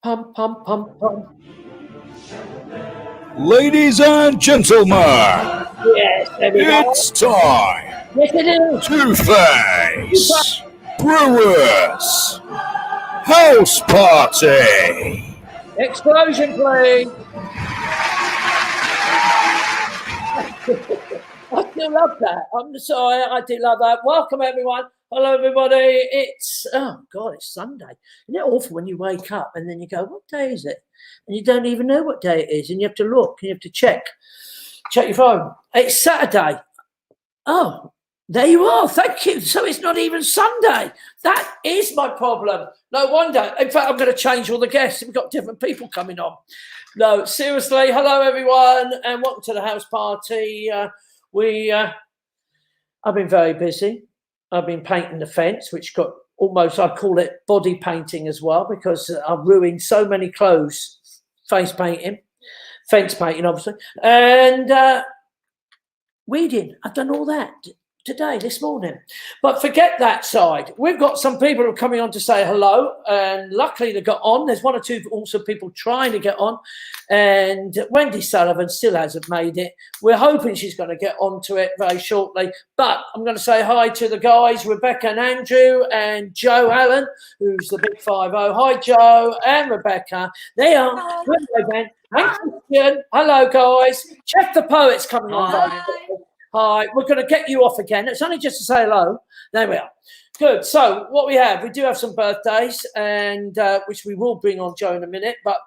Pum, pum, pum, pum. Ladies and gentlemen, Yes, there we go. it's time Yes, it is. to face Brewers House Party. Explosion, please. I do love that. I'm sorry, I do love that. Welcome, everyone. Hello, everybody. It's, oh, God, it's Sunday. Isn't it awful when you wake up and then you go, what day is it? And you don't even know what day it is. And you have to look and you have to check your phone. It's Saturday. Oh, there you are. Thank you. So it's not even Sunday. That is my problem. No wonder. In fact, I'm going to change all the guests. We've got different people coming on. No, seriously. Hello, everyone, and welcome to the house party. I've been very busy. I've been painting the fence, which got almost, I call it body painting as well, because I've ruined so many clothes, face painting, fence painting, obviously, and weeding. I've done all that today, this morning. But forget that side. We've got some people who are coming on to say hello, and luckily they got on. There's one or two also people trying to get on, and Wendy Sullivan still hasn't made it. We're hoping she's going to get onto it very shortly. But I'm going to say hi to the guys, Rebecca and Andrew, and Joe Allen, who's the big 5-0. Hi, Joe and Rebecca. They are. Hello, Ben. And Christian. Hello, guys. Jeff the Poet's coming on. Hi, we're going to get you off again. It's only just to say hello. There we are. Good. So what we do have some birthdays, and which we will bring on Joe in a minute, but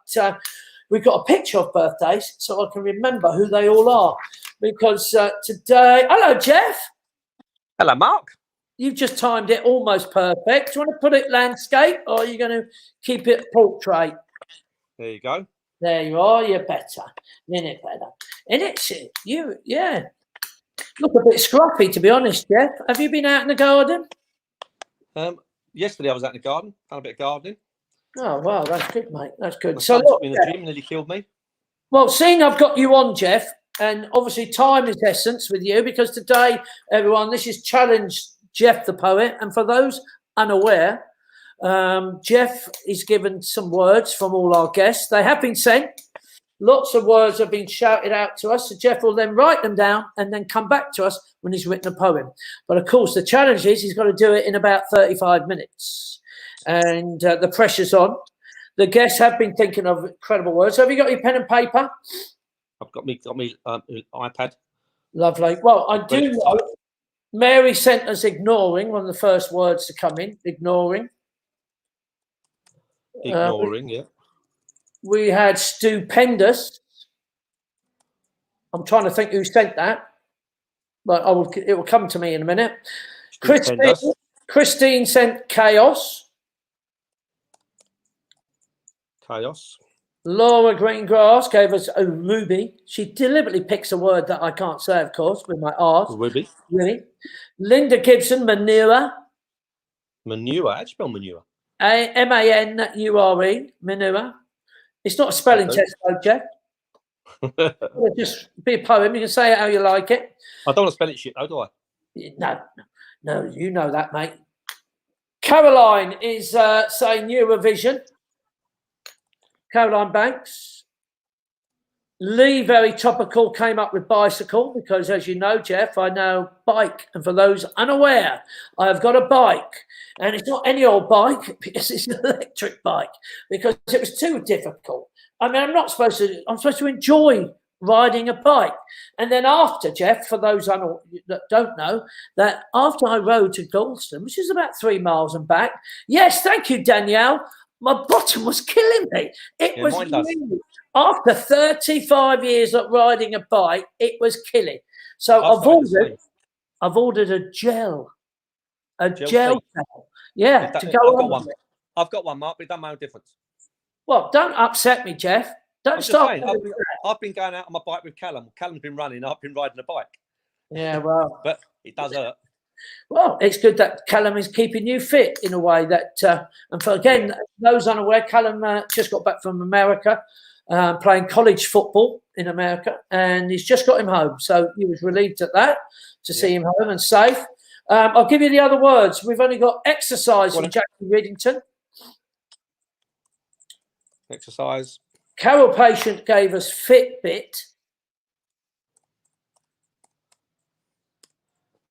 we've got a picture of birthdays so I can remember who they all are. Because today, hello, Jeff. Hello, Mark. You've just timed it almost perfect. Do you want to put it landscape, or are you going to keep it portrait? There you go. There you are. You're better. Isn't it better? And it's you, yeah. Look a bit scruffy, to be honest, Jeff. Have you been out in the garden? Yesterday I was out in the garden, done a bit of gardening. Oh, wow, that's good, mate. That's good. My So son look, took me in the gym, nearly killed me. well, seeing I've got you on, Jeff, and obviously time is essence with you, because today, everyone, this is Challenge Jeff the Poet. And for those unaware, Jeff is given some words from all our guests. They have been sent. Lots of words have been shouted out to us. So Jeff will then write them down and then come back to us when he's written a poem. But of course, the challenge is he's got to do it in about 35 minutes. And the pressure's on. The guests have been thinking of incredible words. So have you got your pen and paper? I've got me iPad. Lovely. Well, I do know Mary sent us ignoring, one of the first words to come in. Ignoring. Yeah. We had stupendous. I'm trying to think who sent that, but it will come to me in a minute. Christine sent chaos. Laura Greengrass gave us a ruby. She deliberately picks a word that I can't say, of course, with my R's. Ruby. Really. Linda Gibson, manure. Manure. How do you spell manure? Manure. Manure. It's not a spelling test, though, Jeff. It'll just be a poem. You can say it how you like it. I don't want to spell it shit, though, do I? No, you know that, mate. Caroline is saying Eurovision. Caroline Banks. Lee, very topical, came up with bicycle because, as you know, Jeff, I know bike. And for those unaware, I have got a bike. And it's not any old bike because it's an electric bike, because it was too difficult. I mean, I'm supposed to enjoy riding a bike. And then after, Jeff, for those that don't know, that after I rode to Galston, which is about 3 miles and back, yes, thank you, Danielle, my bottom was killing me. It was really, after 35 years of riding a bike, it was killing. So I've ordered a gel towel. Yeah, to go on. I've got one, Mark, but it doesn't make a difference. Well, don't upset me, Jeff. Don't stop. I've been going out on my bike with Callum. Callum's been running. I've been riding a bike. Yeah, well. But it does hurt. Well, it's good that Callum is keeping you fit in a way that, and for again, those unaware, Callum just got back from America, playing college football in America, and he's just got him home. So he was relieved at that to see him home and safe. I'll give you the other words. We've only got exercise from Jackie Riddington. Exercise. Carol Patient gave us Fitbit.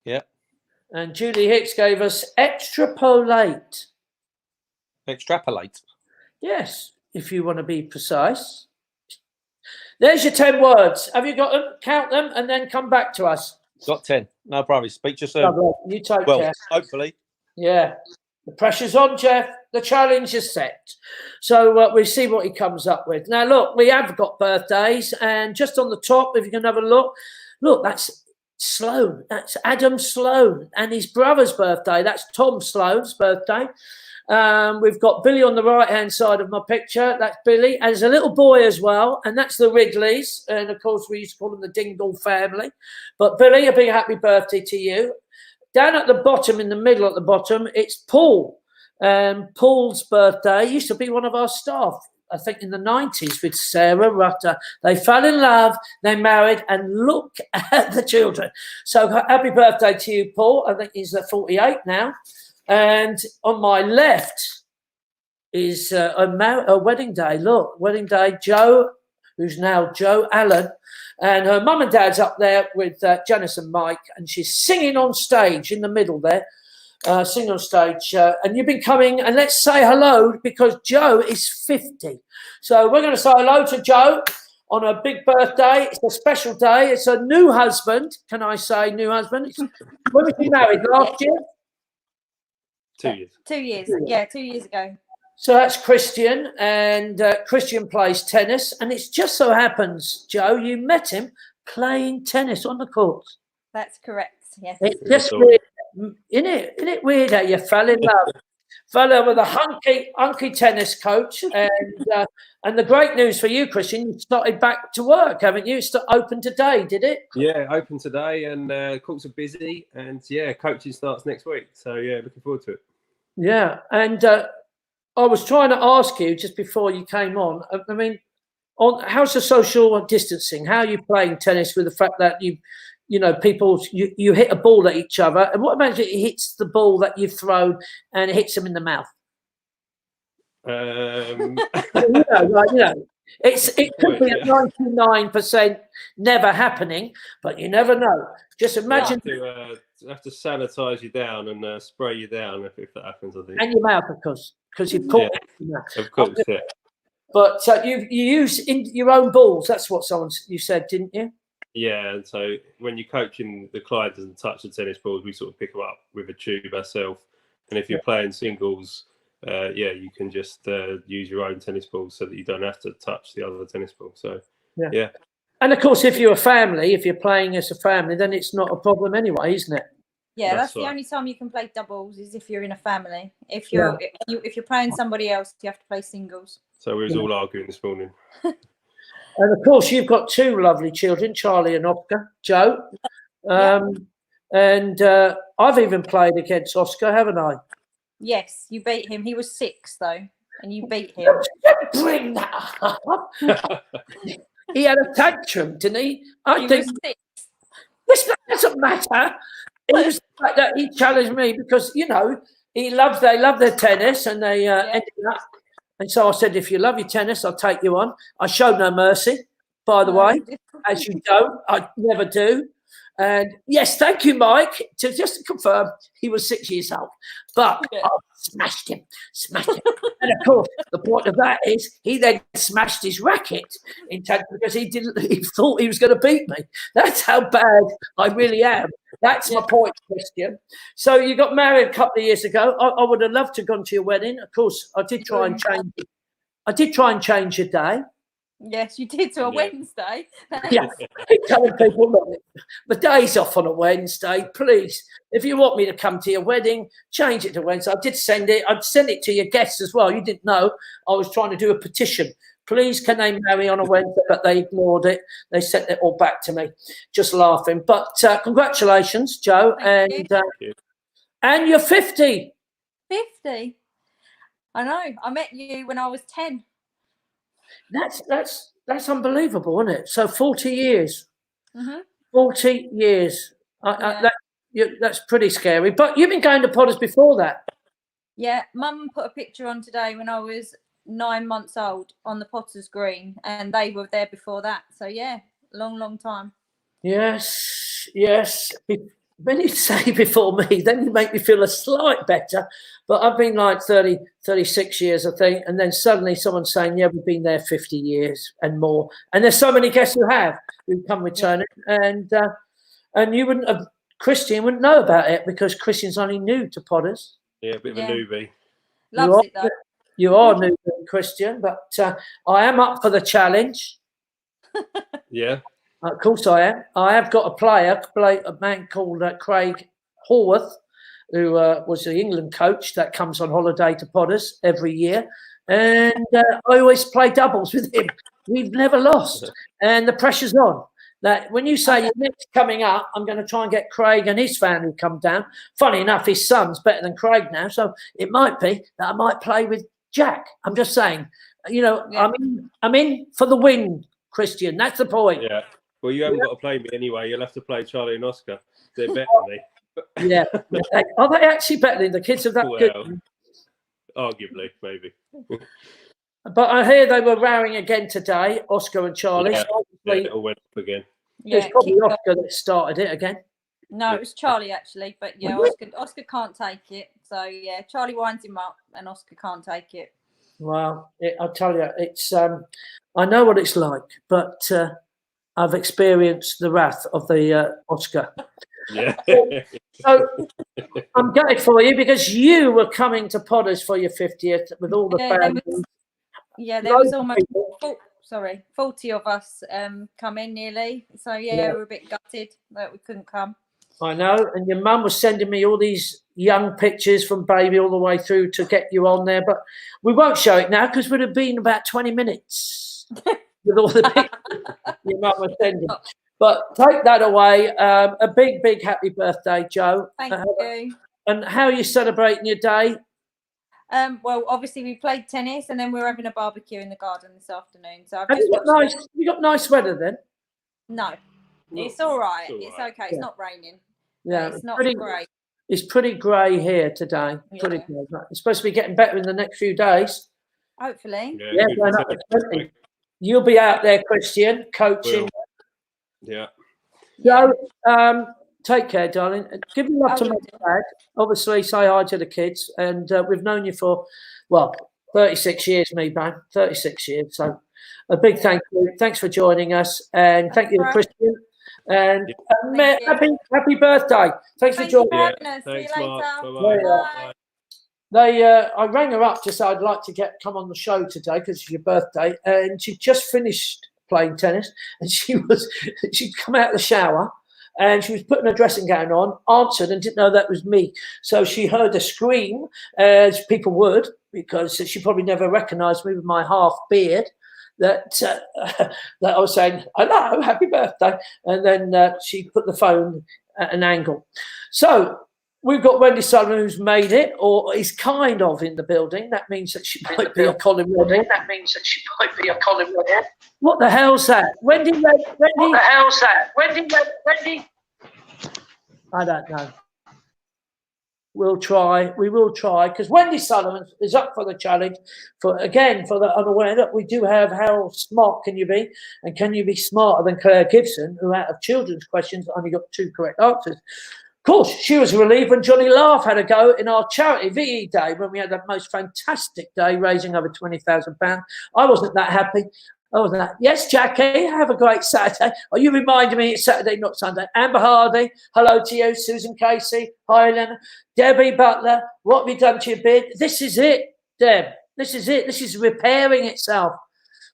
Yeah. And Julie Hicks gave us extrapolate. Extrapolate. Yes, if you want to be precise. There's your 10 words. Have you got them? Count them and then come back to us. Got 10. No problem. Speak to you soon. Lovely. You take care. Hopefully. Yeah. The pressure's on, Jeff. The challenge is set. So we'll see what he comes up with. Now, look, we have got birthdays. And just on the top, if you can have a look, that's Sloan. That's Adam Sloan. And his brother's birthday. That's Tom Sloan's birthday. We've got Billy on the right-hand side of my picture. That's Billy. And there's a little boy as well. And that's the Wrigleys. And, of course, we used to call them the Dingle family. But, Billy, a big happy birthday to you. Down at the bottom, in the middle at the bottom, it's Paul. Paul's birthday used to be one of our staff, I think in the 90s with Sarah Rutter. They fell in love, they married, and look at the children. So happy birthday to you, Paul. I think he's 48 now. And on my left is a wedding day. Look, wedding day, Joe, who's now Joe Allen. And her mum and dad's up there with Janice and Mike, and she's singing on stage in the middle there, singing on stage. And you've been coming, and let's say hello because Joe is 50. So we're going to say hello to Joe on a big birthday. It's a special day. It's a new husband. Can I say new husband? When was he married? Last year? 2 years. 2 years. Yeah, 2 years ago. So that's Christian, and Christian plays tennis. And it just so happens, Joe, you met him playing tennis on the court. That's correct. Yes. It's just weird, isn't it weird how you fell in love? Fell in with a hunky tennis coach. And the great news for you, Christian, you started back to work, haven't you? It's open today, did it? Yeah, open today, and courts are busy. And, yeah, coaching starts next week. So, yeah, looking forward to it. Yeah, and I was trying to ask you just before you came on. I mean, how's the social distancing? How are you playing tennis with the fact that you hit a ball at each other? And what about it hits the ball that you've thrown and it hits them in the mouth? It could be a 99% never happening, but you never know. Just imagine. Have to sanitize you down and spray you down if that happens, I think. And your mouth, of course, because you've caught it. Of course, yeah. But you use your own balls. That's what you said, didn't you? Yeah, and so when you're coaching, the client doesn't touch the tennis balls. We sort of pick them up with a tube ourselves. And if you're playing singles, you can just use your own tennis balls so that you don't have to touch the other tennis ball. So, yeah. And of course, if you're playing as a family, then it's not a problem anyway, isn't it? Yeah, that's the only time you can play doubles is if you're in a family. If you're playing somebody else, you have to play singles. So we was all arguing this morning. And of course, you've got two lovely children, Charlie and Oscar, Joe. And I've even played against Oscar, haven't I? Yes, you beat him. He was 6 though, and you beat him. Don't bring that up. He had a tantrum, didn't he? He was 6. This doesn't matter. It was like that. He challenged me because they love their tennis, and they ended up. And so I said, if you love your tennis, I'll take you on. I showed no mercy, by the way, as you don't. I never do. And yes, thank you, Mike. Just to confirm, he was 6 years old, but I smashed him. And of course, the point of that is he then smashed his racket because he thought he was going to beat me. That's how bad I really am. That's my point, Christian. So you got married a couple of years ago. I would have loved to have gone to your wedding. Of course, I did try and change it. I did try and change your day. Yes, you did to a Wednesday. Yeah, keep telling people, look, the day's off on a Wednesday. Please, if you want me to come to your wedding, change it to Wednesday. I did send it. I'd send it to your guests as well. You didn't know I was trying to do a petition. Please, can they marry on a Wednesday? But they ignored it. They sent it all back to me, just laughing. But congratulations, Joe, and you're 50. 50. I know. I met you when I was 10. That's unbelievable, isn't it? So 40 years. Mm-hmm. 40 years. that's pretty scary. But you've been going to Potters before that. Yeah, Mum put a picture on today when I was 9 months old on the Potters Green, and they were there before that. So yeah, long time. Yes. When you say before me, then you make me feel a slight better. But I've been like 30, 36 years, I think. And then suddenly someone's saying, yeah, we've been there 50 years and more. And there's so many guests who come returning. And you wouldn't have, Christian wouldn't know about it because Christian's only new to Potters. Yeah, a bit of a newbie. Loves it though. You are new, Christian, but I am up for the challenge. Yeah. Of course I am. I have got a man called Craig Horwath, who was the England coach that comes on holiday to Potters every year. And I always play doubles with him. We've never lost. And the pressure's on. That when you say your next coming up, I'm going to try and get Craig and his family come down. Funny enough, his son's better than Craig now. So it might be that I might play with Jack. I'm just saying, I'm in for the win, Christian. That's the point. Yeah. Well, you haven't got to play me anyway. You'll have to play Charlie and Oscar. They're better than me. Yeah. Are they actually better than the kids of that good? Arguably, maybe. But I hear they were rowing again today, Oscar and Charlie. Yeah, So it all went up again. Yeah, it's probably Oscar that started it again. No, it was Charlie actually, but yeah, Oscar can't take it. So yeah, Charlie winds him up, and Oscar can't take it. Well, I'll tell you, it's I know what it's like, but I've experienced the wrath of the Oscar. Yeah. So I'm gutted for you because you were coming to Potters for your 50th with all the families. There was almost 40 of us come in nearly. So yeah, we're a bit gutted that we couldn't come. I know, and your mum was sending me all these young pictures from baby all the way through to get you on there, but we won't show it now because it would have been about 20 minutes with all the pictures your mum was sending. But take that away. A big happy birthday, Joe. Thank you. And how are you celebrating your day? Well, obviously we played tennis, and then we're having a barbecue in the garden this afternoon. So Have you got nice weather then? No, it's all right. It's okay. Yeah. It's not raining. Yeah, it's not great. It's pretty grey here today. Yeah. Pretty grey. It's supposed to be getting better in the next few days. Hopefully. Yeah, you'll be out there, Christian, coaching. Yeah. So, take care, darling. Give me love to my dad. Obviously, say hi to the kids. And we've known you for, 36 years, me, man. 36 years. So a big thank you. Thanks for joining us. And thank you, Christian. And happy birthday. Thanks for joining us. See you later. Bye. I rang her up to say I'd like to come on the show today because it's your birthday. And she just finished playing tennis. And she'd come out of the shower. And she was putting her dressing gown on, answered, and didn't know that was me. So she heard a scream, as people would, because she probably never recognised me with my half beard. That I was saying, hello, happy birthday. And then she put the phone at an angle. So we've got Wendy Sullivan, who's made it, or is kind of in the building. That means that she might be a Colin Woodhead. What the hell's that? Wendy? What the hell's that? Wendy? I don't know. We will try, because Wendy Sullivan is up for the challenge. For the unaware, that we do have how smart can you be, and can you be smarter than Claire Gibson, who out of children's questions only got 2 correct answers. Of course, she was relieved when Johnny Laff had a go in our charity VE day, when we had the most fantastic day, raising over £20,000. I wasn't that happy. Yes, Jackie, have a great Saturday. Oh, you reminded me it's Saturday, not Sunday. Amber Hardy, hello to you. Susan Casey, hi, Elena. Debbie Butler, what have you done to your beard? This is it, Deb. This is it. This is repairing itself.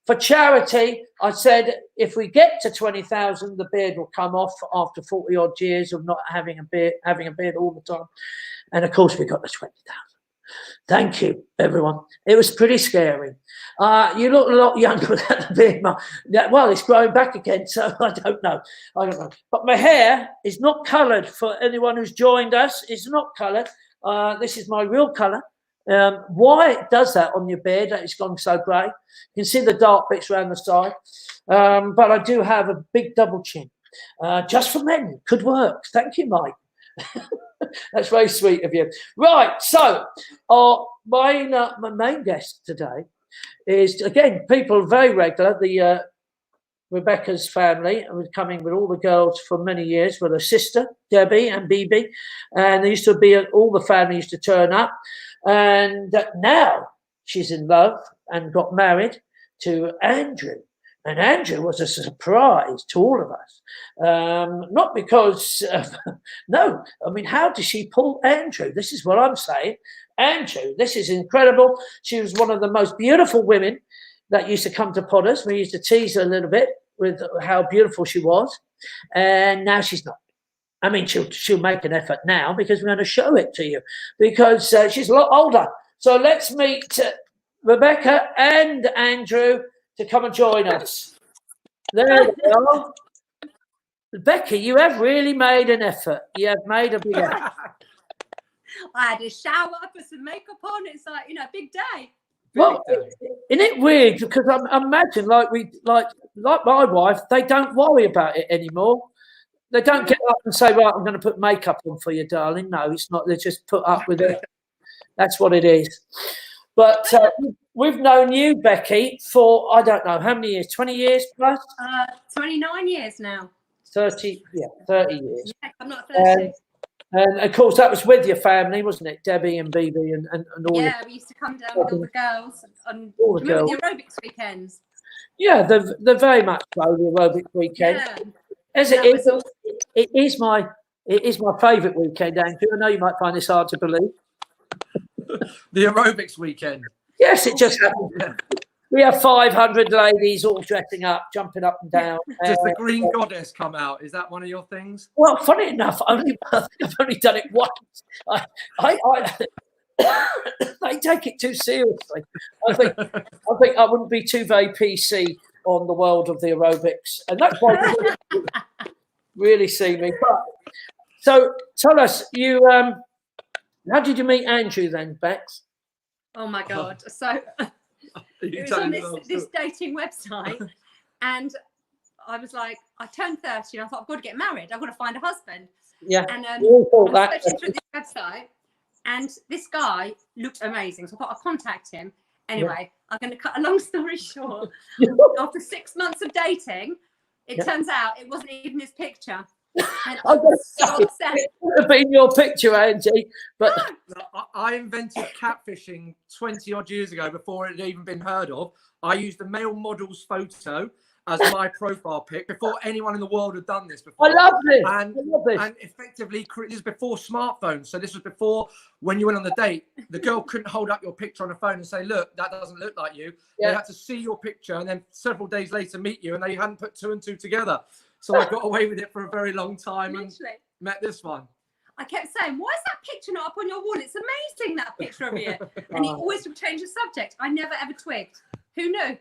For charity, I said, if we get to 20,000, the beard will come off after 40 odd years of not having a beard all the time. And of course, we got the 20,000. Thank you, everyone. It was pretty scary. You look a lot younger without the beard, Mark. Well, it's growing back again, so I don't know. But my hair is not coloured. For anyone who's joined us, it's not coloured. This is my real colour. Why it does that on your beard, that it's gone so grey. You can see the dark bits around the side. But I do have a big double chin. Just for men. Could work. Thank you, Mike. That's very sweet of you. Right, so my main guest today is, again, people very regular, the Rebecca's family, was coming with all the girls for many years, with her sister, Debbie and Bibi, and they used to be, all the family used to turn up, and now she's in love and got married to Andrew. And Andrew was a surprise to all of us. Not because, no, I mean, how did she pull Andrew? This is what I'm saying. Andrew, this is incredible. She was one of the most beautiful women that used to come to Potters. We used to tease her a little bit with how beautiful she was. And now she's not. I mean, she'll make an effort now because we're going to show it to you because she's a lot older. So let's meet Rebecca and Andrew to come and join us. There we are. Becky, you have really made an effort. You have made a big effort. I had a shower, put some makeup on. It's like, big day. Well, isn't it weird? Because I imagine, like my wife, they don't worry about it anymore. They don't get up and say, "Right, I'm going to put makeup on for you, darling." No, it's not. They just put up with it. That's what it is. But we've known you, Becky, for, I don't know, how many years? 20 years plus? 29 years now. 30 years. Yeah, I'm not 30. And, of course, that was with your family, wasn't it? Debbie and Bibi and all. Yeah, we used to come down with all the girls on the aerobics weekends. Yeah, they're very much so, the aerobics weekend. Yeah. As it is, it is my favourite weekend, Andrew. I know you might find this hard to believe. The aerobics weekend. Yes, it just happened. Yeah. We have 500 ladies all dressing up, jumping up and down. Does the Green Goddess come out? Is that one of your things? Well, funny enough, I think I've only done it once. They take it too seriously. I think I wouldn't be too very PC on the world of the aerobics, and that's why you really see me. But, so tell us, you how did you meet Andrew then, Bex? Oh my God! So it was on this dating website, and I was like, I turned 30, and I thought, I've got to get married. I've got to find a husband. Yeah, and I was searching through this website, and this guy looked amazing, so I thought I'll contact him. Anyway, I'm going to cut a long story short. After 6 months of dating, it turns out it wasn't even his picture. And I was so upset. It would have been your picture, Angie. But I invented catfishing 20 odd years ago before it had even been heard of. I used a male model's photo as my profile pic before anyone in the world had done this before. I love this. And effectively, this is before smartphones. So this was before when you went on the date, the girl couldn't hold up your picture on a phone and say, "Look, that doesn't look like you." Yeah. They had to see your picture and then several days later meet you, and they hadn't put two and two together. So I got away with it for a very long time. Literally. And met this one. I kept saying, "Why is that picture not up on your wall? It's amazing, that picture of you." And he always would change the subject. I never ever twigged. Who knew?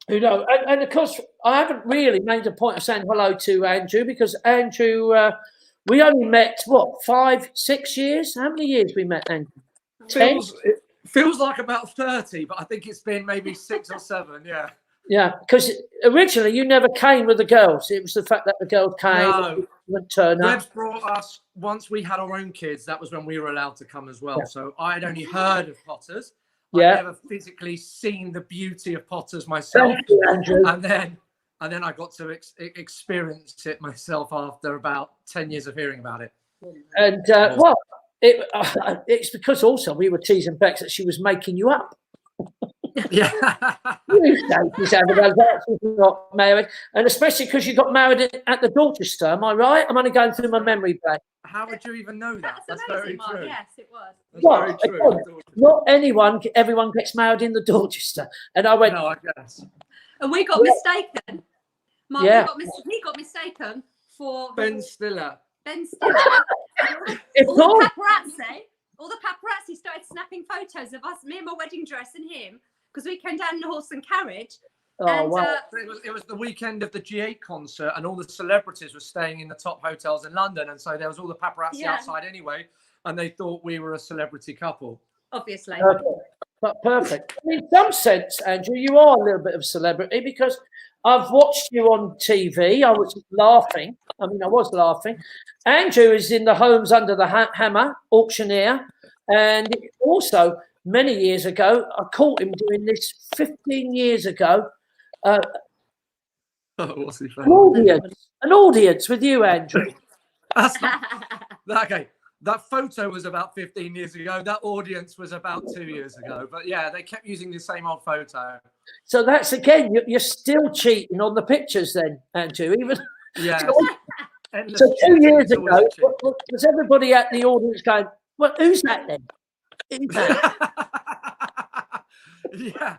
Who knows? And of course, I haven't really made a point of saying hello to Andrew because Andrew, we only met, 5, 6 years? How many years we met, Andrew? 10? It feels like about 30, but I think it's been maybe 6 or 7, yeah. Yeah, because originally you never came with the girls. It was the fact that the girls came. No. Wouldn't turn up. Webb's brought us, once we had our own kids, that was when we were allowed to come as well. Yeah. So I had only heard of Potters. I've never physically seen the beauty of Potters myself. Thank you, Andrew. And then I got to experience it myself after about 10 years of hearing about it. And it's because also we were teasing Bex that she was making you up. Yeah. She's not married, and especially because you got married at the Dorchester. Am I right? I'm only going through my memory bank. How would you even know that? That's very true. Yes, it was. That's very true. Not everyone gets married in the Dorchester. And I went. No, I guess. And we got mistaken. Mark, he got mistaken for Ben Stiller. All the paparazzi started snapping photos of us, me in my wedding dress and him, because we came down in a horse and carriage. It was the weekend of the G8 concert, and all the celebrities were staying in the top hotels in London, and so there was all the paparazzi outside anyway, and they thought we were a celebrity couple. Obviously. Perfect. In some sense, Andrew, you are a little bit of a celebrity because I've watched you on TV. I was laughing. I was laughing. Andrew is in the Homes Under the Hammer, auctioneer. And also, many years ago, I caught him doing this 15 years ago. What's he An audience with you, Andrew. Okay. That photo was about 15 years ago. That audience was about 2 years ago. But yeah, they kept using the same old photo. So that's again, you're still cheating on the pictures, then, Andrew. Even yeah. So 2 years ago, was everybody at the audience going, "Well, who's that then?" Who's that? Yeah.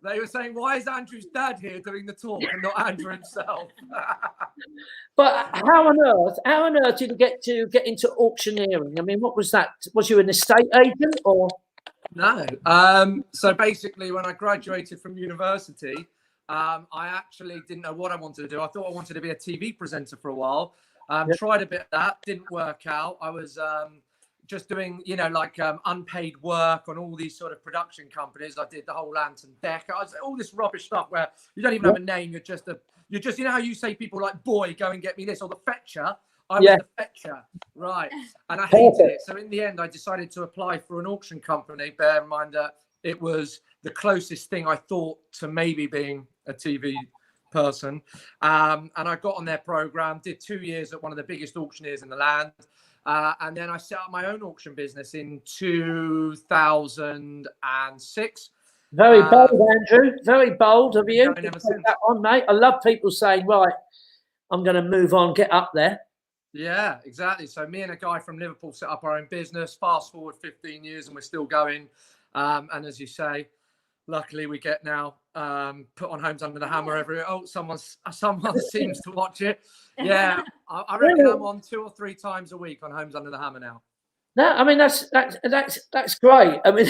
They were saying, "Why is Andrew's dad here doing the talk and not Andrew himself?" But how on earth did you get into auctioneering? I mean, what was that? Was you an estate agent or? No. So basically, when I graduated from university, I actually didn't know what I wanted to do. I thought I wanted to be a TV presenter for a while. Tried a bit of that, didn't work out. I was just doing, unpaid work on all these sort of production companies. I did the whole Lantern Deck. I was all this rubbish stuff where you don't even have a name. You're just, you know how you say people like, "Boy, go and get me this," or the fetcher. I was the fetcher, right? And I hated it. So in the end, I decided to apply for an auction company. Bear in mind that it was the closest thing I thought to maybe being a TV person. And I got on their program, did 2 years at one of the biggest auctioneers in the land. And then I set up my own auction business in 2006. Very bold, Andrew. Very bold of you. Take that on, mate. I love people saying, "Right, I'm going to move on, get up there." Yeah, exactly. So me and a guy from Liverpool set up our own business. Fast forward 15 years and we're still going. And as you say, luckily we get now put on Homes Under the Hammer every. Oh, someone seems to watch it. Yeah, I reckon I'm on 2 or 3 times a week on Homes Under the Hammer now. No, I mean that's great. I mean,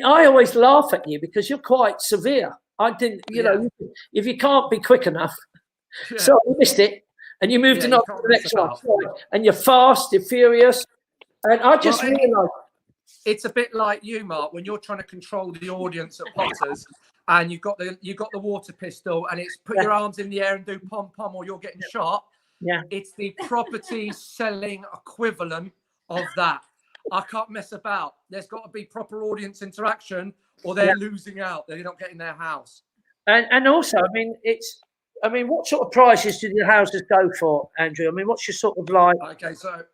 I always laugh at you because you're quite severe. I didn't, know, if you can't be quick enough, so you missed it, and you moved on to the next one. And you're fast, you're furious, and I just realised it's a bit like you, Mark, when you're trying to control the audience at Potters, and you've got the water pistol, and it's put your arms in the air and do pom pom, or you're getting shot. Yeah, it's the property selling equivalent of that. I can't mess about. There's got to be proper audience interaction, or they're losing out. They're not getting their house. And also, I mean, what sort of prices do the houses go for, Andrew? I mean, what's your sort of like? Okay, so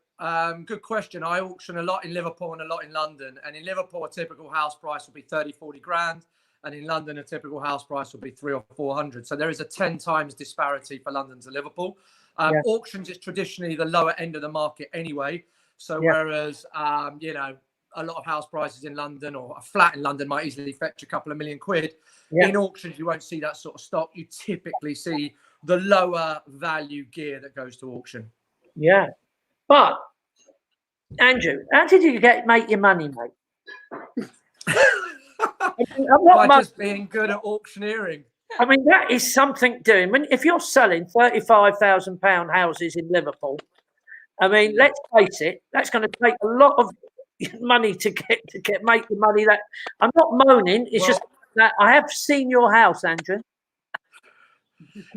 good question. I auction a lot in Liverpool and a lot in London. And in Liverpool, a typical house price will be 30, 40 grand. And in London, a typical house price will be 300 or 400. So there is a 10 times disparity for London to Liverpool. Auctions is traditionally the lower end of the market anyway. So whereas, a lot of house prices in London or a flat in London might easily fetch a couple of £1 million. In auctions, you won't see that sort of stock. You typically see the lower value gear that goes to auction. Yeah. But, Andrew, how did you make your money, mate? Just being good at auctioneering. I mean, that is something doing. If you're selling £35,000 houses in Liverpool, I mean, let's face it, that's going to take a lot of money to make the money. That I'm not moaning. It's just that I have seen your house, Andrew.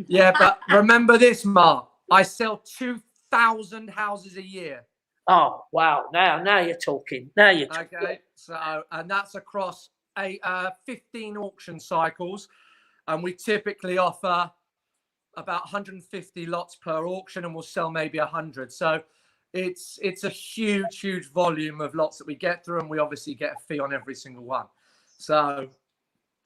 Yeah, but remember this, Mark. I sell 2,000 houses a year. Oh wow! Now you're talking. Okay, so and that's across 15 auction cycles, and we typically offer about 150 lots per auction, and we'll sell maybe 100. So it's a huge volume of lots that we get through, and we obviously get a fee on every single one. So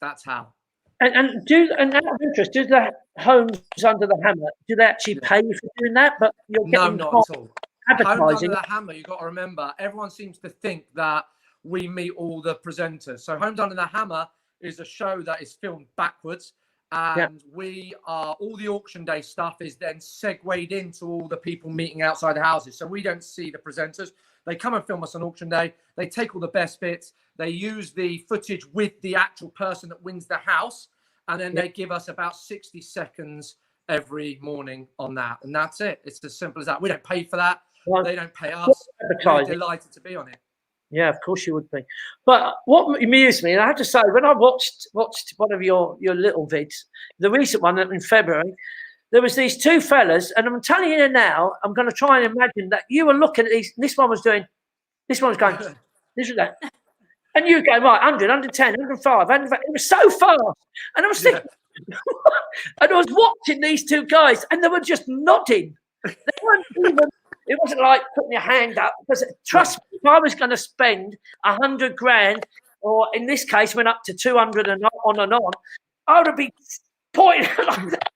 that's how. And out of interest, do the Homes Under the Hammer, do they actually pay you for doing that? But you're getting not at all. Advertising. Homes Under the Hammer, you've got to remember, everyone seems to think that we meet all the presenters. So Homes Under the Hammer is a show that is filmed backwards, and we are, all the auction day stuff is then segued into all the people meeting outside the houses. So we don't see the presenters. They come and film us on auction day. They take all the best bits. They use the footage with the actual person that wins the house, and then they give us about 60 seconds every morning on that. And that's it. It's as simple as that. We don't pay for that. Well, they don't pay us. We're delighted to be on it. Yeah, of course you would be. But what amused me, and I have to say, when I watched one of your little vids, the recent one in February, there was these two fellas, and I'm telling you now, I'm going to try and imagine that you were looking at these. This one was doing, this one was going, this was that. And you go, right, 100, 110, 105, 105. It was so fast. And I was thinking, and I was watching these two guys, and they were just nodding. They weren't even, it wasn't like putting your hand up. Because trust me, if I was going to spend 100 grand, or in this case, went up to 200 and on, I would have been pointing like that.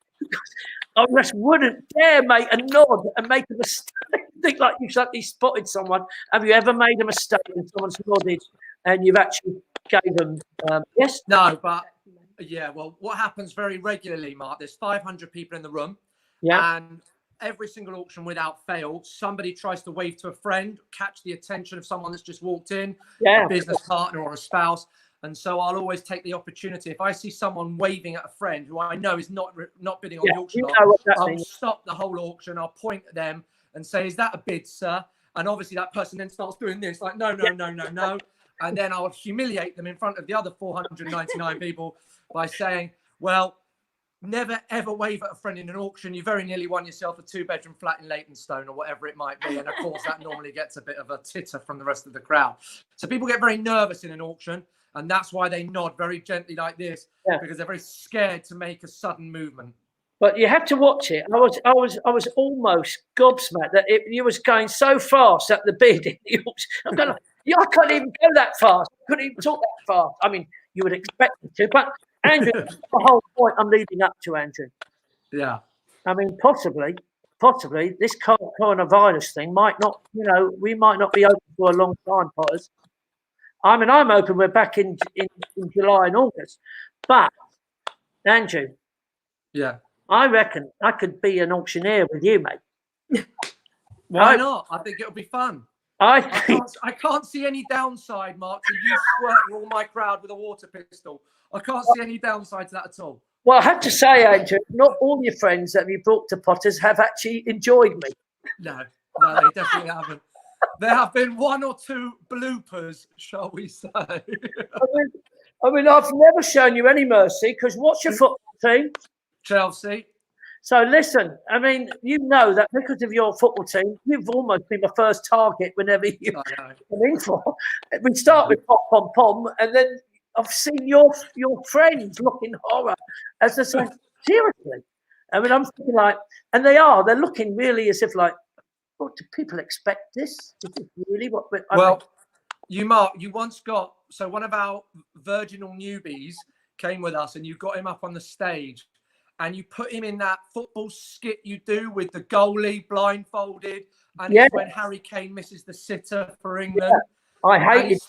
I just wouldn't dare make a nod and make a mistake. Think like you've suddenly spotted someone. Have you ever made a mistake and someone's nodded and you've actually gave them yes? No, but yeah, well, what happens very regularly, Mark, there's 500 people in the room. Yeah. And every single auction without fail, somebody tries to wave to a friend, catch the attention of someone that's just walked in, a business partner or a spouse. And so I'll always take the opportunity. If I see someone waving at a friend who I know is not bidding on the auction, I'll stop the whole auction. I'll point at them and say, "Is that a bid, sir?" And obviously that person then starts doing this, like, no. And then I'll humiliate them in front of the other 499 people by saying, well, never, ever wave at a friend in an auction. You very nearly won yourself a 2-bedroom flat in Leytonstone or whatever it might be. And of course, that normally gets a bit of a titter from the rest of the crowd. So people get very nervous in an auction. And that's why they nod very gently like this, because they're very scared to make a sudden movement. But you have to watch it. I was almost gobsmacked that you was going so fast at the bid in the auction. I'm going, I can't even go that fast. I couldn't even talk that fast. I mean, you would expect me to. But Andrew, that's the whole point I'm leading up to, Andrew. Yeah. I mean, possibly this coronavirus thing might not, we might not be open for a long time, Potters. I mean, I'm hoping we're back in July and August. But, Andrew, I reckon I could be an auctioneer with you, mate. Why not? I think it'll be fun. I can't see any downside, Mark, to you squirting all my crowd with a water pistol. I can't see any downside to that at all. Well, I have to say, Andrew, not all your friends that you brought to Potters have actually enjoyed me. No, they definitely haven't. There have been 1 or 2 bloopers, shall we say. I mean, I've never shown you any mercy because what's your football team? Chelsea. So listen, I mean, you know that because of your football team, you've almost been my first target whenever you come in for. We start with pom, and then I've seen your friends looking horror as I say, seriously. I mean, I'm thinking like, and they're looking really as if like, what do people expect this? Is this really what? You once got, so one of our virginal newbies came with us and you got him up on the stage and you put him in that football skit you do with the goalie blindfolded and it's when Harry Kane misses the sitter for England. I hate it.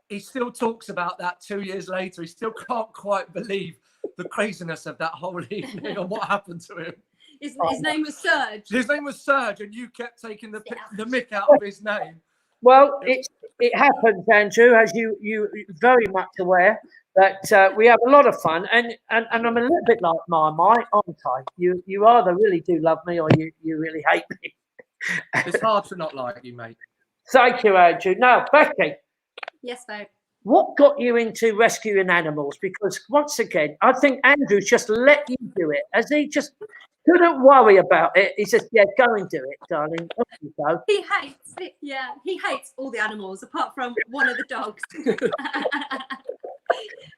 He still talks about that 2 years later. He still can't quite believe the craziness of that whole evening and what happened to him. His name was Serge. His name was Serge, and you kept taking the mick out of his name. Well, it happens, Andrew, as you very much aware that we have a lot of fun, and I'm a little bit like Marmite, aren't I? You either really do love me or you really hate me. It's hard to not like you, mate. Thank you, Andrew. Now, Becky. Yes, babe. What got you into rescuing animals? Because once again, I think Andrew's just let you do it. As he just couldn't worry about it. He says, "Yeah, go and do it, darling. Off you go." He hates it. Yeah, he hates all the animals apart from one of the dogs.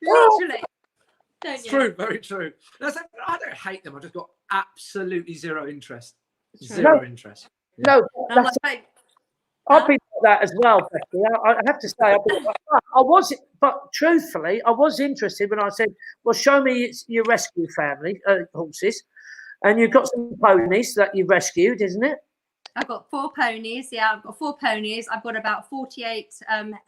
Literally. Don't you? True, very true. I don't hate them. I just got absolutely zero interest. Zero interest. No, I've been like that as well, Becky. I have to say, I was, but truthfully, I was interested when I said, "Well, show me your rescue family horses," and you've got some ponies that you rescued, isn't it? I've got 4 ponies. Yeah, I've got 4 ponies. I've got about 48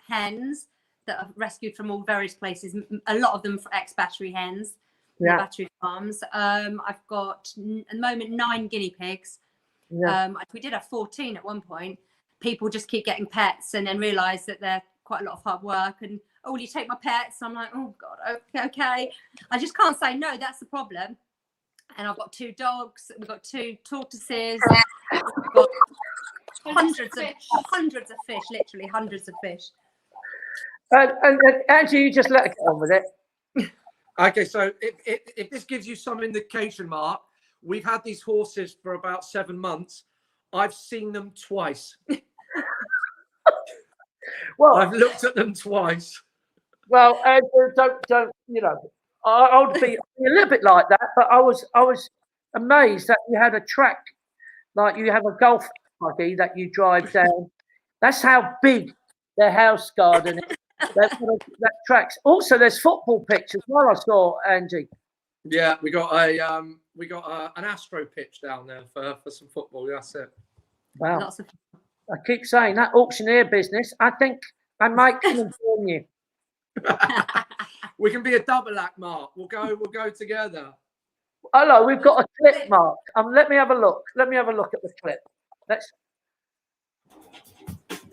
hens that I've rescued from all various places. A lot of them for ex-battery hens, battery farms. I've got at the moment 9 guinea pigs. Yeah. We did have 14 at one point. People just keep getting pets and then realise that they're quite a lot of hard work. And will you take my pets? I'm like, oh God, okay. I just can't say no. That's the problem. And I've got 2 dogs. We've got 2 tortoises. We've got hundreds of fish, literally hundreds of fish. And Andrew, you just let her get on with it. Okay, so if this gives you some indication, Mark, we've had these horses for about 7 months. I've seen them twice. Well, I've looked at them twice. well, Andrew, don't you know? I would be a little bit like that, but I was amazed that you had a track, like you have a golf buggy that you drive down. That's how big their house garden is. That tracks. Also, there's football pitch as well. I saw, Angie. Yeah, we got an Astro pitch down there for some football. That's it. Wow. Lots of I keep saying that auctioneer business. I think I might come and join you. We can be a double act, Mark. We'll go together. Hello, we've got a clip, Mark. Let me have a look. Let me have a look at the clip.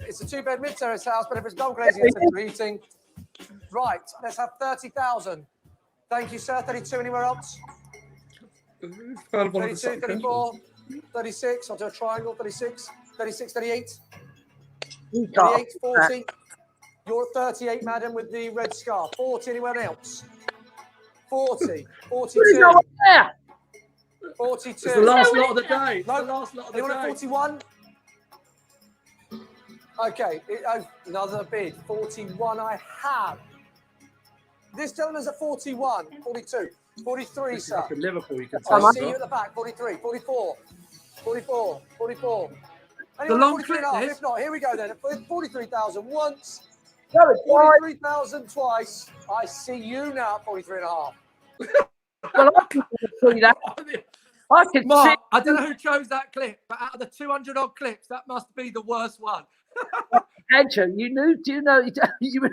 It's a 2-bed mid-terrace house, but if it's dog glazing and central heating, right, let's have 30,000. Thank you, sir. 32, anywhere else? 32, 34, 36, I'll do a triangle, 36, 36, 38, 38, 40. You're at 38, madam, with the red scarf. 40, anywhere else? 40, 42, 42. It's the last lot of the day. No, the last lot of the anyone at day. 41? Okay, another bid. 41 I have. This gentleman's at 41, 42, 43, sir. Like in Liverpool, you can I tell. see you at the back, 43, 44, 44, 44. The Anyone long 43 and a clip, half? this. If not, here we go then. 43,000 once, No, it's fine. 43,000 twice. I see you now at 43 and a half. Well, I can see that. I can see. Mark, I don't know who chose that clip, but out of the 200 odd clips, that must be the worst one. Andrew, you knew? Do you know? You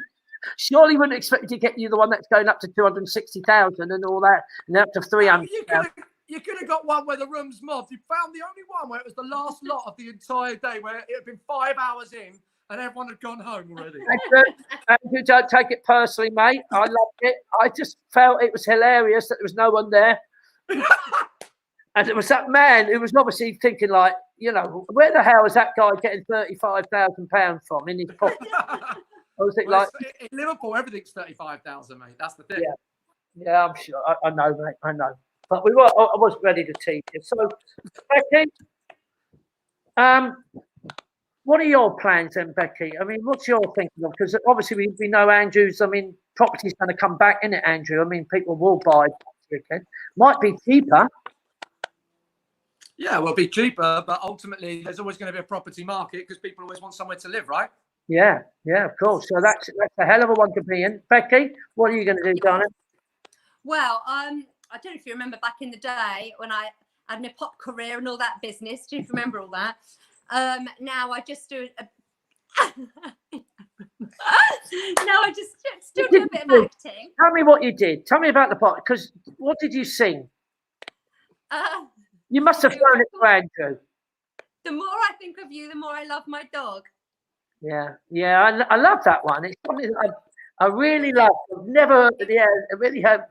surely wouldn't expect to get you the one that's going up to 260,000 and all that, and up to 300. You could have got one where the room's mobbed. You found the only one where it was the last lot of the entire day, where it had been 5 hours in and everyone had gone home already. Andrew, don't take it personally, mate. I loved it. I just felt it was hilarious that there was no one there. And it was that man who was obviously thinking, like, you know, where the hell is that guy getting £35,000 from in his pocket? I was thinking, Well, like, in Liverpool, everything's 35,000, mate. That's the thing. Yeah, I'm sure. I know, mate. I know. But I was ready to teach you. So, Becky, what are your plans then, Becky? I mean, what's your thinking of? Because obviously we know Andrew's. I mean, property's going to come back, isn't it, Andrew? I mean, people will buy again. Might be cheaper. Yeah, well, it'll be cheaper, but ultimately there's always going to be a property market because people always want somewhere to live, right? Yeah, of course. So that's a hell of a one to be in. Becky, what are you going to do, darling? Well, I don't know if you remember back in the day when I had my pop career and all that business. Do you remember all that? Now I just do now I just still do a bit of acting. Tell me what you did. Tell me about the pot. Because what did you sing? You must have thrown it to Andrew. The more I think of you, the more I love my dog. Yeah, I love that one. It's something that I really love. I've never, I really have.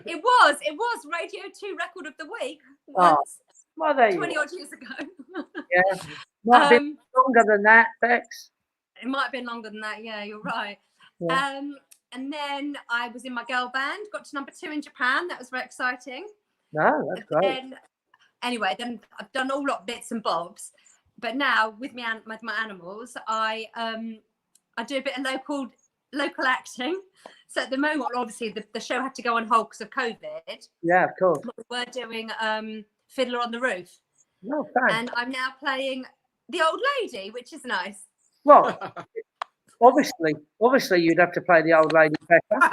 It was Radio 2 Record of the Week once, Well, there 20 you odd years ago. Yeah, might have been longer than that, Bex. It might have been longer than that. Yeah, you're right. Yeah. And then I was in my girl band, got to number 2 in Japan. That was very exciting. No, that's great. Anyway, then I've done all lot bits and bobs, but now with my animals, I do a bit of local acting. So at the moment, obviously, the show had to go on hold because of COVID. Yeah, of course. But we're doing Fiddler on the Roof. No, thanks. And I'm now playing the old lady, which is nice. Well, obviously, you'd have to play the old lady, Becca.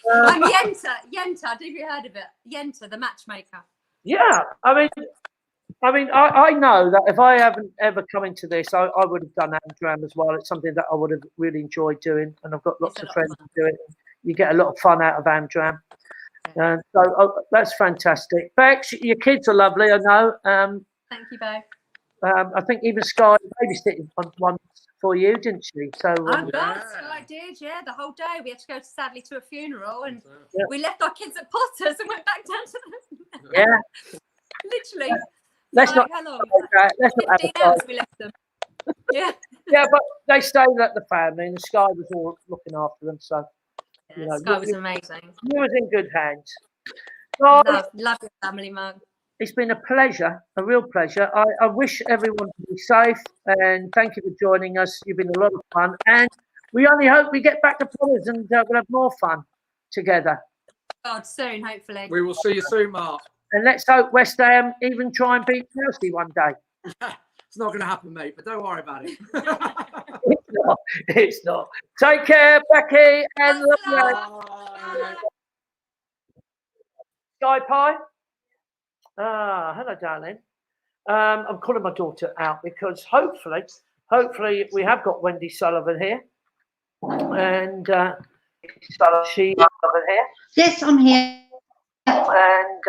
I'm Yenta. Have you heard of it? Yenta, the matchmaker. Yeah, I know that if I haven't ever come into this, I would have done Amdram as well. It's something that I would have really enjoyed doing, and I've got lots of friends who do it. You get a lot of fun out of Amdram. And so that's fantastic. Bex, your kids are lovely, I know. Thank you, Bex. I think even Sky babysitted one for you, didn't she? So Sky did, yeah, the whole day. We had to go sadly to a funeral, and we left our kids at Potter's and went back down to them. Yeah. Literally. Let's not. How long? Let's not 15 hours we left them. Yeah. Yeah, but they stayed at the family, and the Sky was all looking after them. So Yeah, Sky was amazing. you was in good hands. Guys, Love your family, Mark. it's been a pleasure, a real pleasure. I wish everyone to be safe, and thank you for joining us. You've been a lot of fun, and we only hope we get back to Potters and we'll have more fun together. God, soon, hopefully. We will see you soon, Mark. And let's hope West Ham even try and beat Chelsea one day. It's not going to happen, mate, but don't worry about it. It's not. It's not. Take care, Becky and Sky Pie. Hello, darling. I'm calling my daughter out because hopefully we have got Wendy Sullivan here, and she over here. Yes, I'm here. And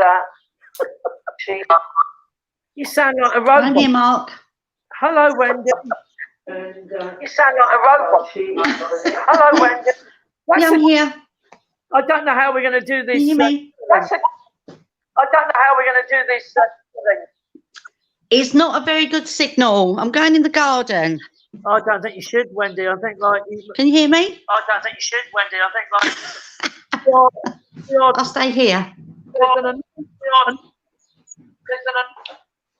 you sound like a robot. I'm here, Mark. Hello, Wendy. And you sound like a robot. Hello, Wendy. Yeah, I'm here. I don't know how we're going to do this. Can you hear me? I don't know how we're going to do this thing. It's not a very good signal. I'm going in the garden. I don't think you should, Wendy. I think like. Can you hear me? I don't think you should, Wendy. I think like. I'll stay here. There's an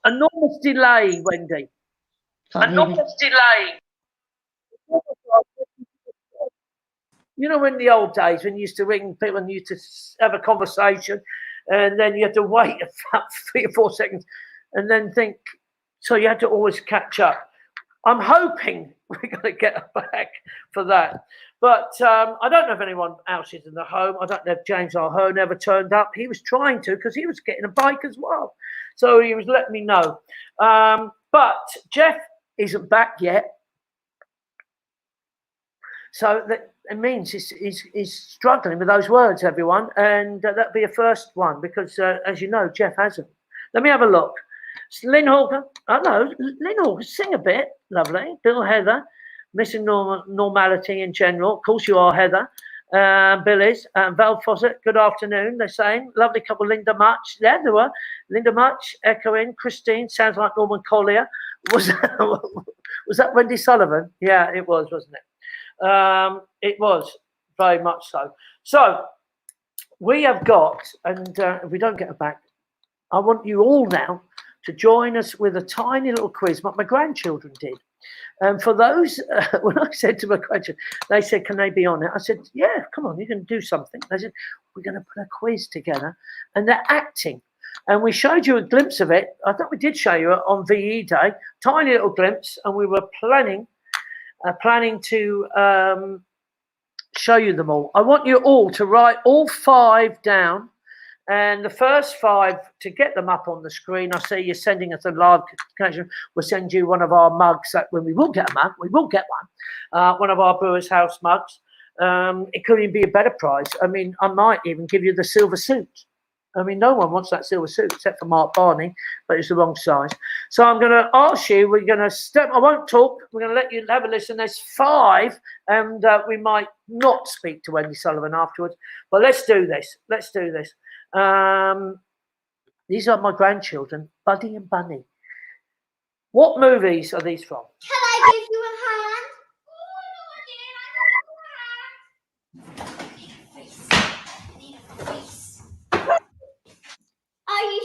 enormous delay, Wendy. Enormous delay. You know, in the old days when you used to ring people and you used to have a conversation, and then you had to wait about 3 or 4 seconds, and then think. So you had to always catch up. I'm hoping we're going to get back for that. But I don't know if anyone else is in the home. I don't know if James Arho never turned up. He was trying to because he was getting a bike as well. So he was letting me know. But Jeff isn't back yet. So that it means he's struggling with those words, everyone. And that'll be a first one because, as you know, Jeff hasn't. Let me have a look. Lynn Hawker. Oh, no. Lynn Hawker, sing a bit. Lovely. Bill Heather. Missing normality in general. Of course you are, Heather. Bill is. Val Fawcett, good afternoon, they're saying. Lovely couple, Linda Much. Yeah, there were. Linda Much, echoing. Christine, sounds like Norman Collier. Was that Wendy Sullivan? Yeah, it was, wasn't it? It was, very much so. So, we have got, and if we don't get it back, I want you all now to join us with a tiny little quiz, like my grandchildren did. And for those, when I said to my grandchildren, they said, can they be on it? I said, yeah, come on, you can do something. They said, we're going to put a quiz together. And they're acting. And we showed you a glimpse of it. I think we did show you it on VE Day, tiny little glimpse. And we were planning to show you them all. I want you all to write all 5 down. And the first 5, to get them up on the screen, I see you're sending us a live connection. We'll send you one of our mugs. When we will get a mug, we will get one of our Brewers House mugs. It could even be a better prize. I mean, I might even give you the silver suit. I mean, no one wants that silver suit except for Mark Barney, but it's the wrong size. So I'm going to ask you, we're going to step, I won't talk, we're going to let you have a listen. There's 5, and we might not speak to Wendy Sullivan afterwards. But let's do this. Let's do this. These are my grandchildren, Buddy and Bunny. What movies are these from? Can I give you a hand? Are you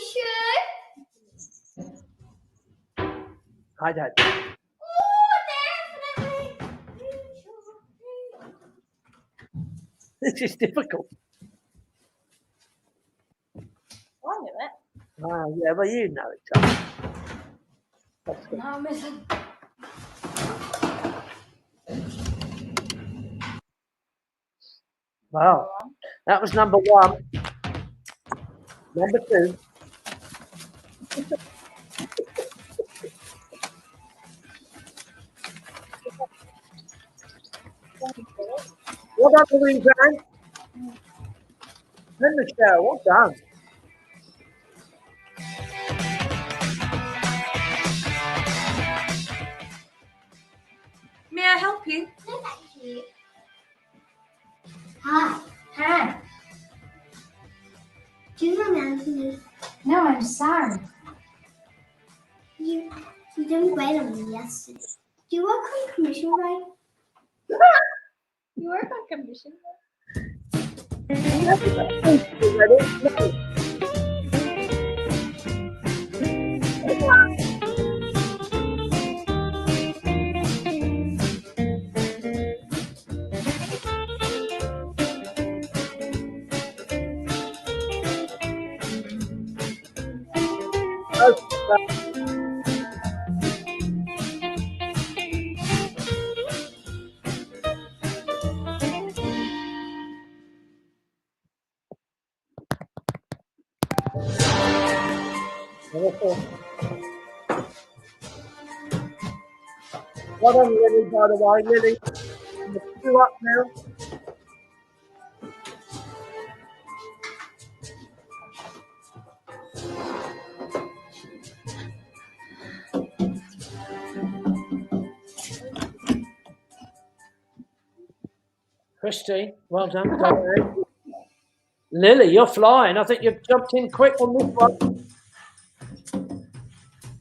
sure? Hi, Dad. Oh, definitely. This is difficult. I knew it. Oh, yeah, well, you know it, John. That's good. No, I'm missing. Wow, that was number 1. Number 2. Well done, Louise Ann. And Michelle, well done. May I help you? No, thank you. Hi. Hi. Do you remember me? No, I'm sorry. You didn't wait on me yesterday. Do you work on commission, right? You work on commission. Well done, Lily, by the way. Lily, you up now? Christine, well done. Go ahead. Lily, you're flying. I think you've jumped in quick on this one.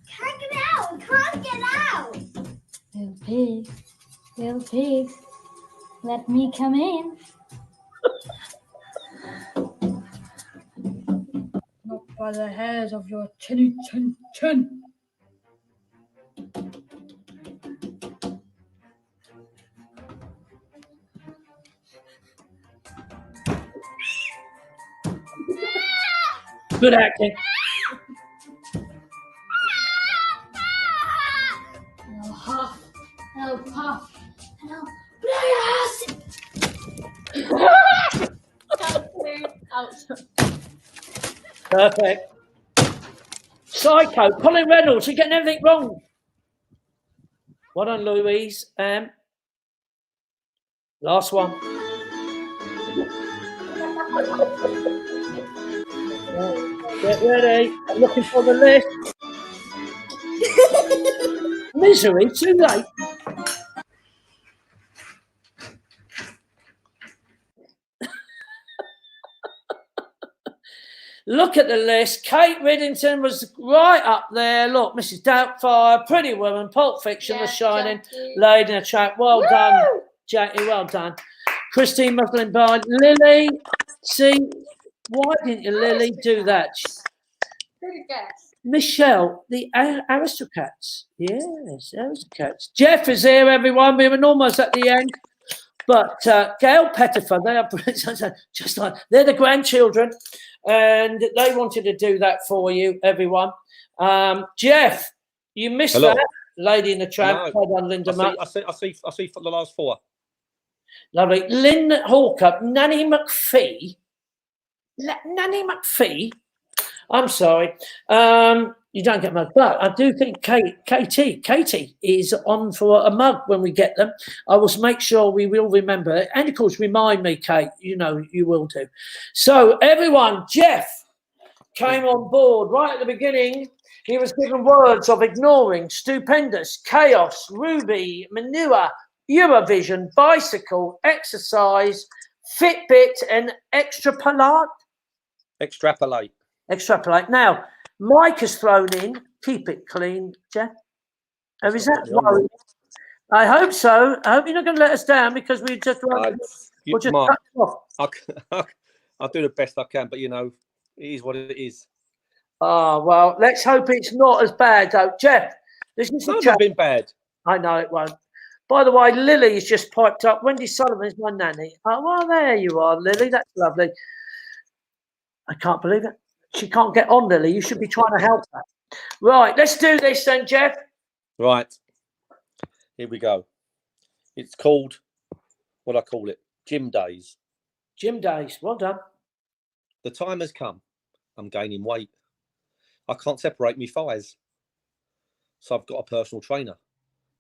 Can't get out. Can't get out. Little pig, let me come in. Not by the hairs of your chinny chin chin. Good acting. I'll huff, I'll puff, and I'll Perfect. Psycho, Colin Reynolds, you're getting everything wrong. Well done, Louise. Last one. Get ready. I'm looking for the list. Misery, too late. Look at the list. Kate Riddington was right up there. Look, Mrs. Doubtfire, Pretty Woman, Pulp Fiction, The Shining, Lady in a Trap. Well done, Jackie. Well done. Christine Muslin-Bard. Lily, see, why didn't you, Lily, do that? Good guess. Michelle, the Aristocats. Yes, Aristocats. Jeff is here, everyone. We were almost at the end. But Gail Pettifer, they are just like, they're the grandchildren. And they wanted to do that for you, everyone. Jeff, you missed that. Lady in the Tramp. Well done, Linda. I see for the last four. Lovely. Lynn Hawker, Nanny McPhee. Nanny McPhee. I'm sorry. You don't get much, but I do think Katie is on for a mug when we get them. I will make sure we will remember it. And of course, remind me, Kate, you know, you will do. So everyone, Jeff came on board right at the beginning. He was given words of ignoring, stupendous, chaos, Ruby, manure, Eurovision, bicycle, exercise, Fitbit, and extrapolate. Extrapolate. Now, Mike has thrown in, keep it clean, Jeff. Oh, is that worried? I hope so. I hope you're not going to let us down because we just Mark, off. I'll do the best I can, but you know, it is what it is. Oh, well, let's hope it's not as bad, though. Jeff, this is It's not been bad. I know it won't. By the way, Lily's just piped up. Wendy Sullivan is my nanny. Oh, well, there you are, Lily. That's lovely. I can't believe it. She can't get on, Lily. You should be trying to help her. Right, let's do this then, Jeff. Right. Here we go. It's called, what I call it, Gym Days. Gym Days. Well done. The time has come. I'm gaining weight. I can't separate my thighs. So I've got a personal trainer.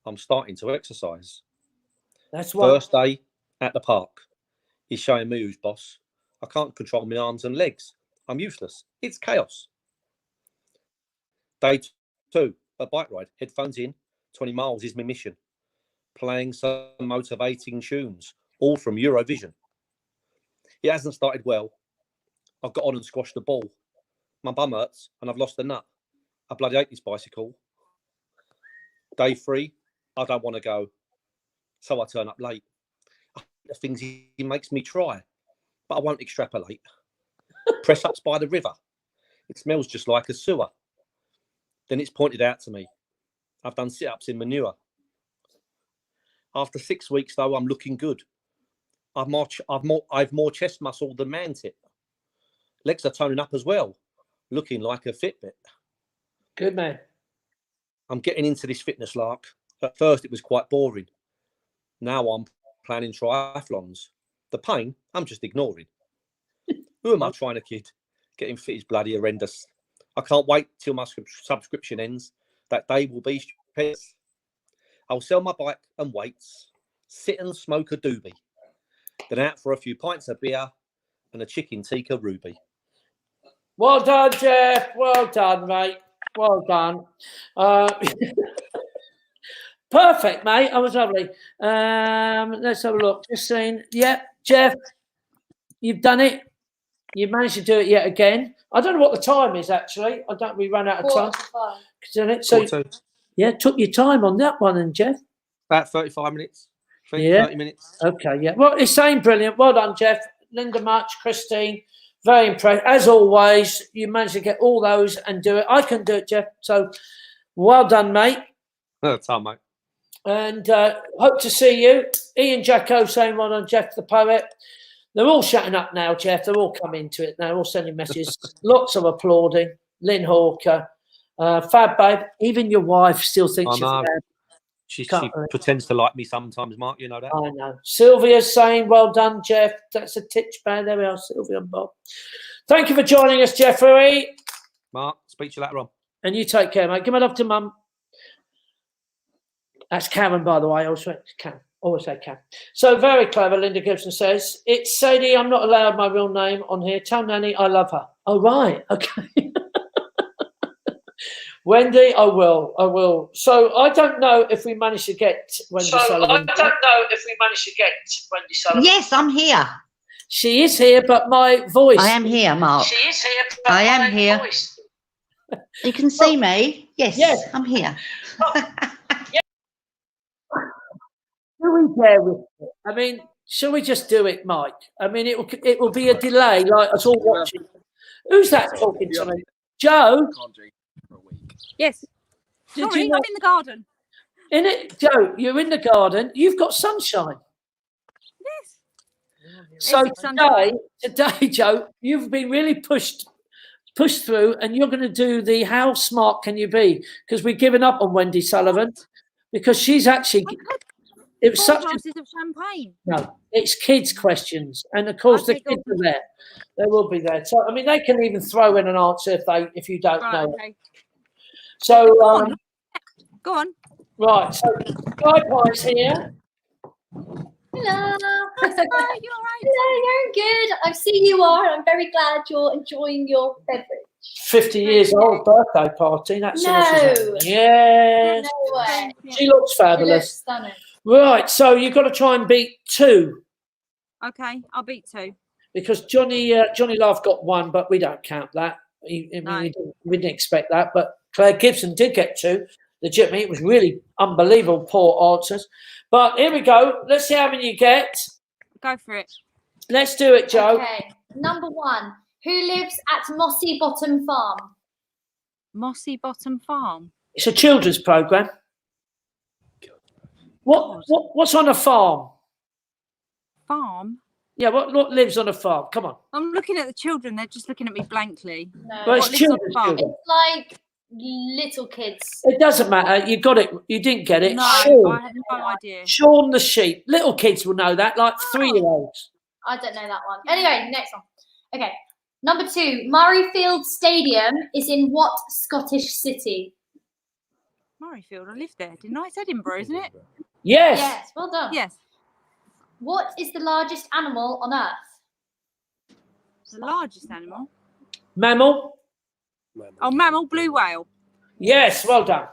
I'm starting to exercise. That's one. First day at the park. He's showing me who's boss. I can't control my arms and legs. I'm useless. It's chaos. Day 2, a bike ride. Headphones in. 20 miles is my mission. Playing some motivating tunes, all from Eurovision. It hasn't started well. I've got on and squashed the ball. My bum hurts and I've lost the nut. I bloody hate this bicycle. Day 3, I don't want to go, so I turn up late. The things he makes me try, but I won't extrapolate. Press ups by the river. It smells just like a sewer. Then it's pointed out to me. I've done sit-ups in manure. After 6 weeks, though, I'm looking good. I've more chest muscle than man tip. Legs are toning up as well, looking like a Fitbit. Good man. I'm getting into this fitness lark. At first, it was quite boring. Now I'm planning triathlons. The pain, I'm just ignoring. Who am I trying to kid? Getting fit is bloody horrendous. I can't wait till my subscription ends. That day will be stupendous. I'll sell my bike and weights, sit and smoke a doobie, then out for a few pints of beer and a chicken tikka ruby. Well done, Jeff. Well done, mate. Well done. Perfect, mate. That was lovely. Let's have a look. Just saying, yeah, Jeff, you've done it. You've managed to do it yet again. I don't know what the time is, actually. We ran out of time. So, yeah, took your time on that one, and Jeff. About 35 minutes. 30 minutes. Okay, yeah. Well, it's saying brilliant. Well done, Jeff. Linda Much, Christine. Very impressed. As always, you managed to get all those and do it. I couldn't do it, Jeff. So, well done, mate. Time, mate. And hope to see you. Ian Jacko saying well done, Jeff the poet. They're all shutting up now, Jeff. They're all coming to it now, all sending messages. Lots of applauding. Lynn Hawker, Fab Babe. Even your wife still thinks you're fab. She pretends to like me sometimes, Mark. You know that. I know. Sylvia's saying, well done, Jeff. That's a titch band. There we are, Sylvia and Bob. Thank you for joining us, Jeffrey. Mark, speak to you later on. And you take care, mate. Give my love to Mum. That's Karen, by the way. Always say Karen. So very clever, Linda Gibson says. It's Sadie. I'm not allowed my real name on here. Tell Nanny I love her. Oh, right. Okay. Wendy, I will. So I don't know if we managed to get Wendy Sullivan. Yes, I'm here. She is here, but my voice. I am here, Mark. She is here, but I am here. Voice. You can see me. Yes, I'm here. Do we dare with it? I mean, shall we just do it, Mike? I mean, it will be a delay, like us all watching. Who's that talking to me? Joe? Yes. Sorry, I'm in the garden. In it, Joe, you're in the garden. You've got sunshine. Yes. So today, Joe, you've been really pushed through, and you're going to do the how smart can you be? Because we've given up on Wendy Sullivan because she's actually. It was such glasses of champagne. No, it's kids' questions, and of course the kids are there. They will be there. So I mean, they can even throw in an answer if you don't know. Okay. So go on. Right. So Guy Pie's here. Hello. Hi, you all right? Hello, you're good. I see you are. I'm very glad you're enjoying your beverage. 50 years old birthday party. That's No. Yes. No way. She looks fabulous. She looks stunning. Right. So you've got to try and beat 2. Okay, I'll beat 2. Because Johnny Laff got 1, but we don't count that. We didn't expect that. But Claire Gibson did get 2. Legitimately, it was really unbelievable poor answers. But here we go. Let's see how many you get. Go for it. Let's do it, Joe. Okay. Number 1. Who lives at Mossy Bottom Farm? Mossy Bottom Farm. It's a children's programme. What's on a farm? Farm? Yeah, what lives on a farm? Come on. I'm looking at the children. They're just looking at me blankly. No. Well, it's children's. It's like little kids. It doesn't matter. You got it. You didn't get it. No, Sean. I have no idea. Shaun the sheep. Little kids will know that, like 3-year-olds. I don't know that one. Anyway, next one. Okay. Number 2. Murrayfield Stadium is in what Scottish city? Murrayfield. I live there, didn't I? It's Edinburgh, isn't it? Yes. Yes. Well done. Yes. What is the largest animal on Earth? The largest animal. Mammal. Oh, mammal, blue whale. Yes. Well done.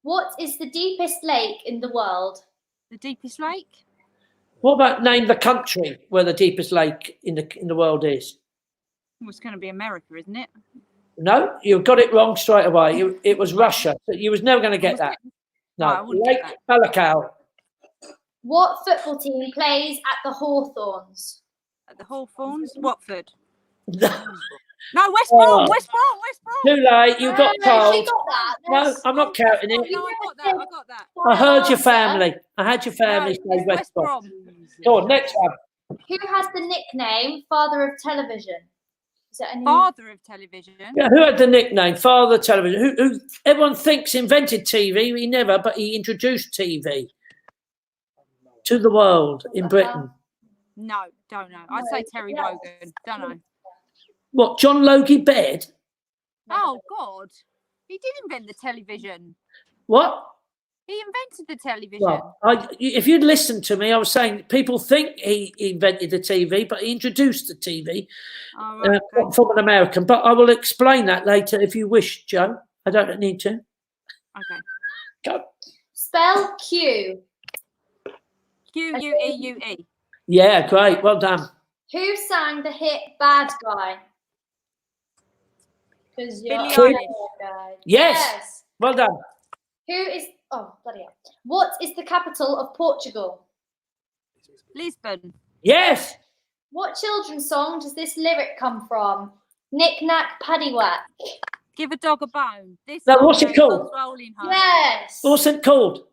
What is the deepest lake in the world? The deepest lake. What about name the country where the deepest lake in the world is? Well, it's going to be America, isn't it? No, you got it wrong straight away. It was Russia. You was never going to get that. No, I wouldn't Lake get Balakow. What football team plays at the Hawthorns? At the Hawthorns, Watford. No, No, West Brom. Oh. West Brom. West Brom. too late. You got No, she told. got that. No, There's- I'm not counting Oh, it. no, I got that. I got that. I heard your Answer. family. I had your family No, say it's West Brom. Go on, next one. Who has the nickname Father of Television? Is that any? Father of television. Yeah, who had the nickname Father Television? Who everyone thinks invented TV. He never, but he introduced TV to the world in Britain. No, don't know. I'd say Terry Wogan. Don't know. What, John Logie Baird? Oh God, he did invent the television. What? He invented the television. Well, if you'd listened to me, I was saying people think he invented the TV, but he introduced the TV Oh, right, okay. from an American. But I will explain that later if you wish, Joe. I don't need to. Okay. Go. Spell Q. Queue. Yeah, great. Well done. Who sang the hit Bad Guy? Because you're Billie a Eilish. bad guy. Yes. Well done. Who is? Oh, bloody hell! What is the capital of Portugal? Lisbon. Yes. What children's song does this lyric come from? Knick knack paddywhack. Give a dog a bone. This Now, old what's it man called? comes rolling home. Yes. What's it called?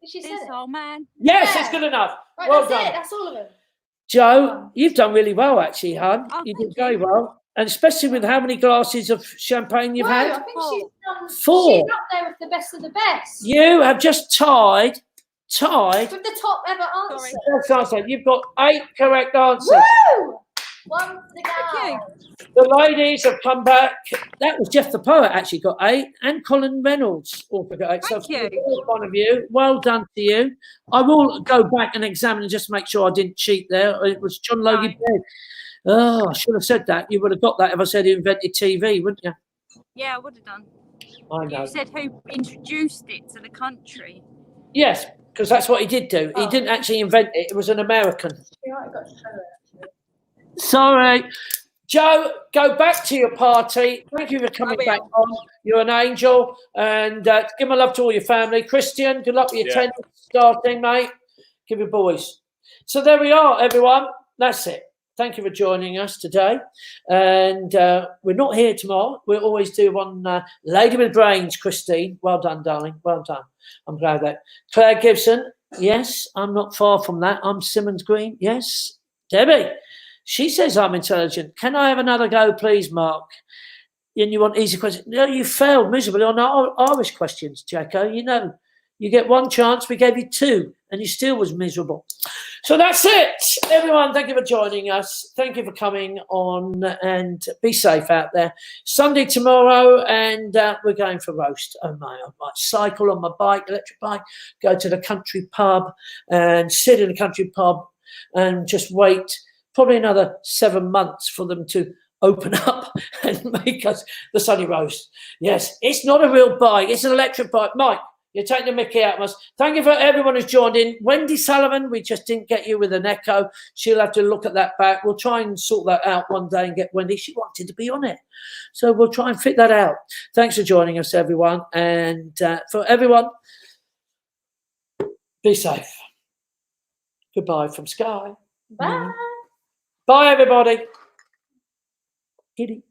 She said This it. old man. Yes, Yeah. it's good enough. Right, Well that's done. it. That's all of them. Joe, you've done really well, actually, hon. Oh, You thank did very you. well. And especially with how many glasses of champagne you've Whoa, had. I think she's done. Four. She's up there with the best of the best. You have just tied. With the top ever answer. That's answer. You've got 8 correct answers. Woo! One to go. Thank The ladies have come back. That was Jeff the Poet actually got 8, and Colin Reynolds also got 8. Thank So you. for one of you, well done to you. I will go back and examine and just make sure I didn't cheat there. It was John Logie Baird. Oh, I should have said that. You would have got that if I said he invented TV, wouldn't you? Yeah, I would have done. I know. You said who introduced it to the country. Yes, because that's what he did do. He didn't actually invent it. It was an American. Sorry. Joe, go back to your party. Thank you for coming back on. You're an angel. And give my love to all your family. Christian, good luck with your tennis starting, mate. Give your boys. So there we are, everyone. That's it. Thank you for joining us today. And we're not here tomorrow. We'll always do one Lady with Brains, Christine. Well done, darling. Well done. I'm glad that. Claire Gibson. Yes, I'm not far from that. I'm Simmons Green. Yes. Debbie. She says I'm intelligent. Can I have another go, please, Mark? And you want easy questions? No, you failed miserably on our Irish questions, Jacko. You know, you get one chance. We gave you 2, and you still was miserable. So that's it, everyone. Thank you for joining us. Thank you for coming on, and be safe out there. Sunday tomorrow, and we're going for roast. Oh my! I might cycle on my bike, electric bike, go to the country pub, and sit in the country pub, and just wait. Probably another 7 months for them to open up and make us the sunny roast. Yes, it's not a real bike. It's an electric bike. Mike, you're taking the mickey out of us. Thank you for everyone who's joined in. Wendy Sullivan, we just didn't get you with an echo. She'll have to look at that back. We'll try and sort that out one day and get Wendy. She wanted to be on it. So we'll try and fit that out. Thanks for joining us, everyone. And for everyone, be safe. Goodbye from Sky. Bye. Bye, everybody. Kitty.